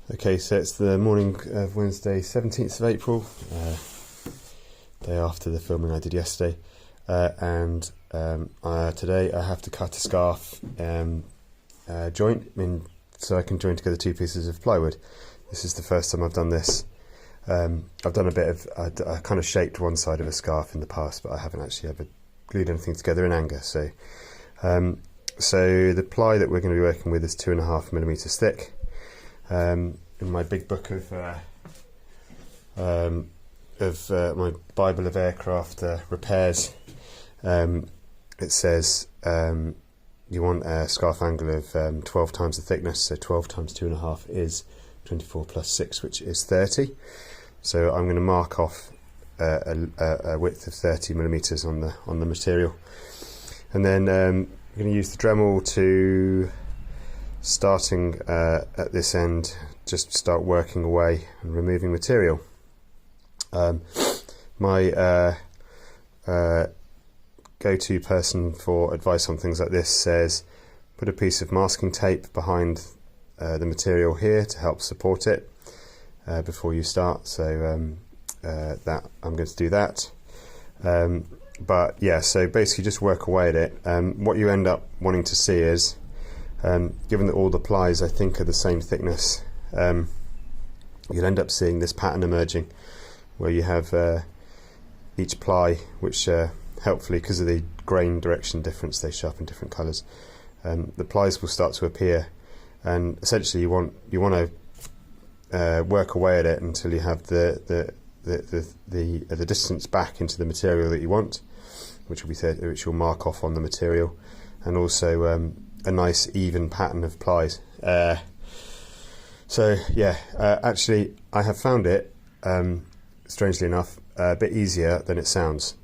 Okay, so it's the morning of Wednesday, 17th of April, day after the filming I did yesterday, and today I have to cut a scarf joint so I can join together two pieces of plywood. This is the first time I've done this. I've done a bit of, I kind of shaped one side of a scarf in the past, but I haven't actually ever glued anything together in anger. So the ply that we're going to be working with is 2.5mm thick. In my big book of my Bible of aircraft repairs, it says you want a scarf angle of 12 times the thickness, so 12 times 2.5 is 24 plus 6, which is 30. So I'm going to mark off a width of 30mm on the material, and then I'm going to use the Dremel to, starting at this end, just start working away and removing material. My go-to person for advice on things like this says put a piece of masking tape behind the material here to help support it before you start. So that I'm going to do that. But yeah, so basically just work away at it. What you end up wanting to see is, given that all the plies I think are the same thickness, you'll end up seeing this pattern emerging where you have each ply, which helpfully, because of the grain direction difference, they sharpen different colours. The plies will start to appear, and essentially you want to work away at it until you have the distance back into the material that you want, which will mark off on the material, and also a nice even pattern of plies. So yeah, actually I have found it, strangely enough, a bit easier than it sounds,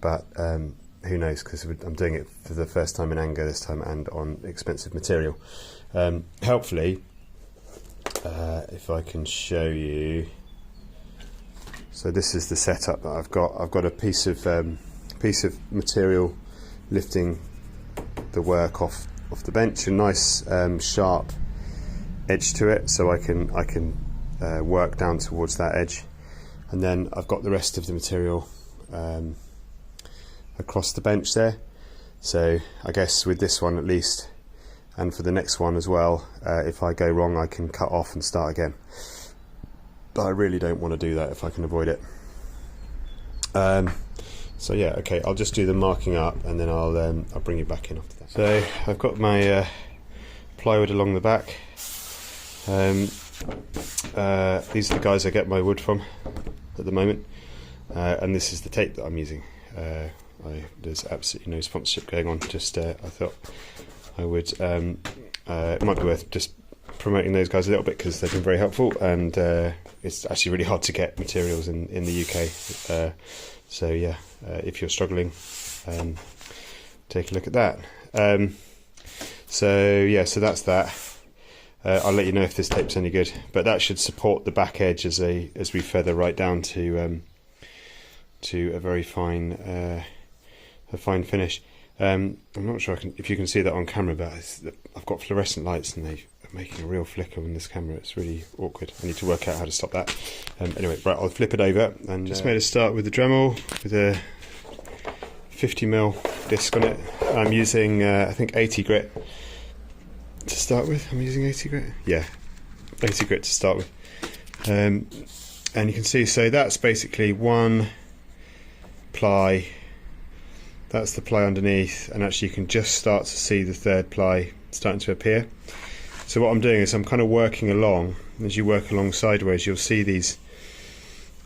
but who knows, because I'm doing it for the first time in anger this time and on expensive material. Helpfully, if I can show you, so this is the setup that I've got. I've got a piece of material lifting the work off the bench, a nice sharp edge to it, so I can work down towards that edge, and then I've got the rest of the material across the bench there. So I guess with this one at least, and for the next one as well, if I go wrong I can cut off and start again, but I really don't want to do that if I can avoid it. So yeah, okay, I'll just do the marking up and then I'll bring you back in after that. So I've got my plywood along the back. These are the guys I get my wood from at the moment, and this is the tape that I'm using. There's absolutely no sponsorship going on, just I thought I would, it might be worth just promoting those guys a little bit because they've been very helpful, and it's actually really hard to get materials in the UK. So yeah, if you're struggling, take a look at that. So yeah, so that's that. I'll let you know if this tape's any good, but that should support the back edge as we feather right down to a very fine fine finish. I'm not sure if you can see that on camera, but I've got fluorescent lights and they are making a real flicker on this camera. It's really awkward. I need to work out how to stop that. Anyway, right, I'll flip it over and just made a start with the Dremel with a 50mm disc on it. I'm using I think 80 grit to start with. I'm using 80 grit. Yeah, 80 grit to start with. And you can see, so that's basically one ply. That's the ply underneath, and actually you can just start to see the third ply starting to appear. So what I'm doing is I'm kind of working along. As you work along sideways, you'll see these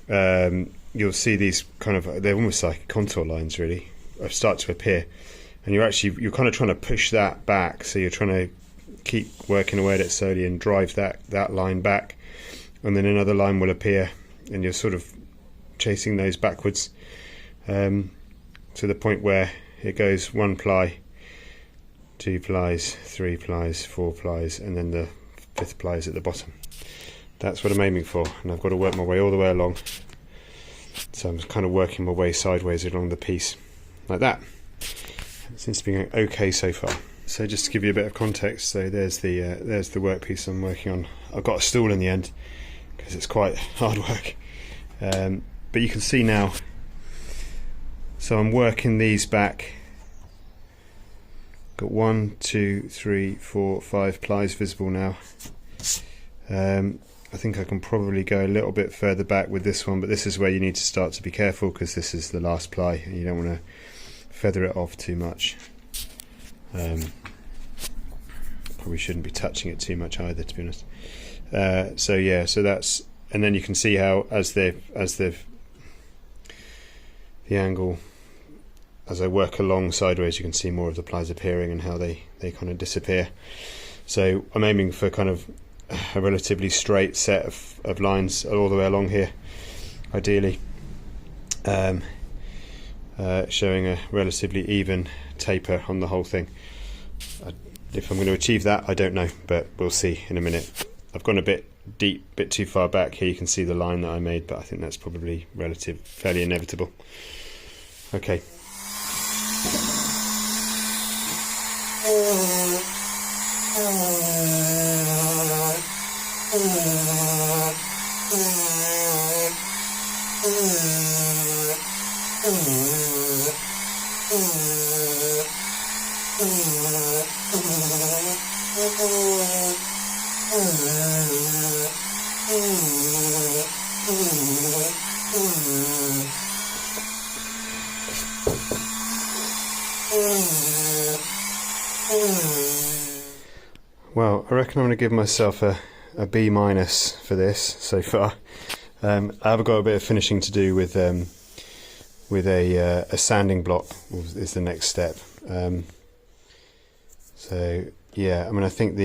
kind of, they're almost like contour lines really, start to appear, and you're kind of trying to push that back, so you're trying to keep working away at it slowly and drive that line back, and then another line will appear, and you're sort of chasing those backwards to the point where it goes one ply, two plies, three plies, four plies, and then the fifth ply is at the bottom. That's what I'm aiming for, and I've got to work my way all the way along. So I'm kind of working my way sideways along the piece like that. It seems to be going okay so far. So just to give you a bit of context, so there's the workpiece I'm working on. I've got a stool in the end because it's quite hard work, but you can see now. So I'm working these back. Got 1, 2, 3, 4, 5 plies visible now. I think I can probably go a little bit further back with this one, but this is where you need to start to be careful because this is the last ply and you don't want to feather it off too much. Probably shouldn't be touching it too much either, to be honest. So yeah, so that's, and then you can see how as the angle, as I work along sideways, you can see more of the plies appearing and how they kind of disappear. So I'm aiming for kind of a relatively straight set of lines all the way along here, ideally, showing a relatively even taper on the whole thing. If I'm going to achieve that, I don't know, but we'll see in a minute. I've gone a bit deep, bit too far back here. You can see the line that I made, but I think that's probably fairly inevitable. Okay. Well, I reckon I'm going to give myself a B- for this so far. I have got a bit of finishing to do with a sanding block is the next step. So yeah, I mean, I think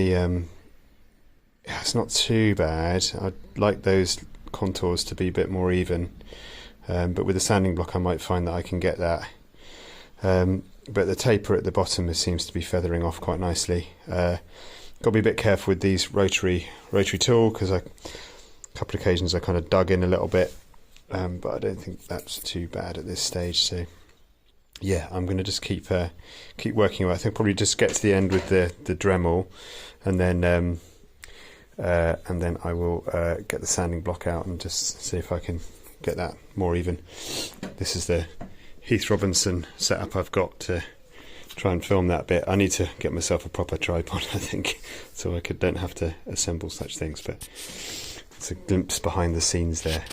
it's not too bad. I'd like those contours to be a bit more even, but with the sanding block I might find that I can get that. But the taper at the bottom seems to be feathering off quite nicely. Got to be a bit careful with these rotary tool because a couple of occasions I kind of dug in a little bit, but I don't think that's too bad at this stage. So yeah, I'm going to just keep working away. I think I'll probably just get to the end with the Dremel, and then I will get the sanding block out and just see if I can get that more even. This is the Heath Robinson setup I've got to try and film that bit. I need to get myself a proper tripod, I think, so I don't have to assemble such things, but it's a glimpse behind the scenes there.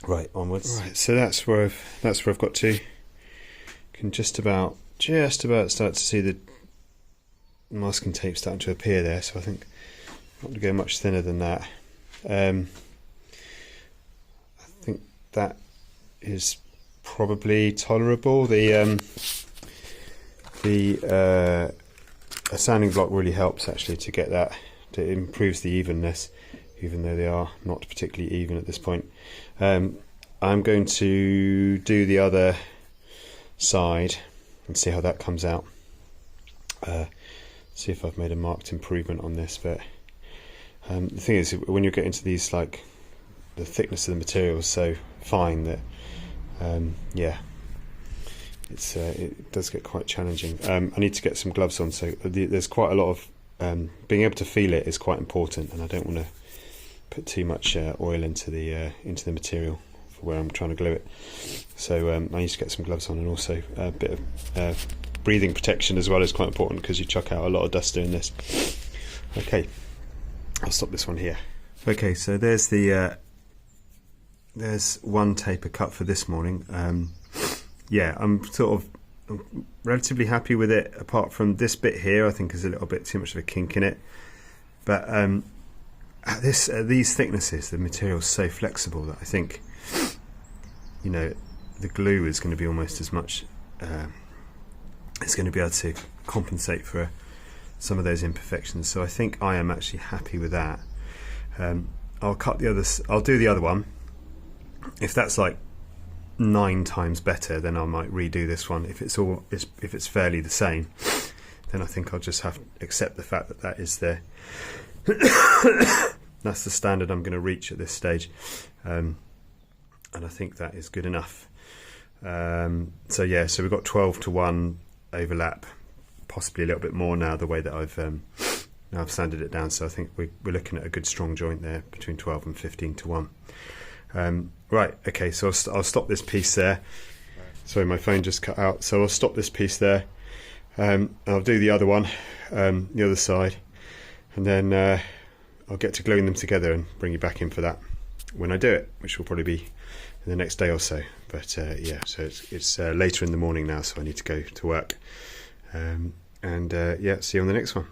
Right, onwards. Right, so that's where I've got to. Can just about start to see the masking tape starting to appear there, so I think not to go much thinner than that. I think that is probably tolerable. A sanding block really helps actually to get that, to improves the evenness, even though they are not particularly even at this point. I'm going to do the other side and see how that comes out. See if I've made a marked improvement on this, but the thing is, when you get into these, like, the thickness of the material is so fine that yeah, it does get quite challenging. I need to get some gloves on, so there's quite a lot of being able to feel it is quite important, and I don't want to put too much oil into the material for where I'm trying to glue it. So I need to get some gloves on, and also a bit of breathing protection as well is quite important because you chuck out a lot of dust doing this. Okay, I'll stop this one here. Okay, so there's one taper cut for this morning. Yeah, I'm sort of relatively happy with it, apart from this bit here. I think is a little bit too much of a kink in it, but at these thicknesses, the material is so flexible that I think, you know, the glue is going to be almost as much. It's going to be able to compensate for some of those imperfections. So I think I am actually happy with that. I'll cut the others. I'll do the other one. If that's like 9 times better, then I might redo this one. If it's fairly the same, then I think I'll just have to accept the fact that that is the that's the standard I'm going to reach at this stage, and I think that is good enough. So yeah, so we've got 12:1 overlap possibly a little bit more now the way that I've sanded it down. So I think we're looking at a good strong joint there between 12 and 15 to 1. Right, okay, so I'll stop this piece there. Sorry, my phone just cut out. So I'll stop this piece there. I'll do the other one, the other side, and then I'll get to gluing them together and bring you back in for that when I do it, which will probably be in the next day or so. But yeah, so it's later in the morning now, so I need to go to work. Yeah, see you on the next one.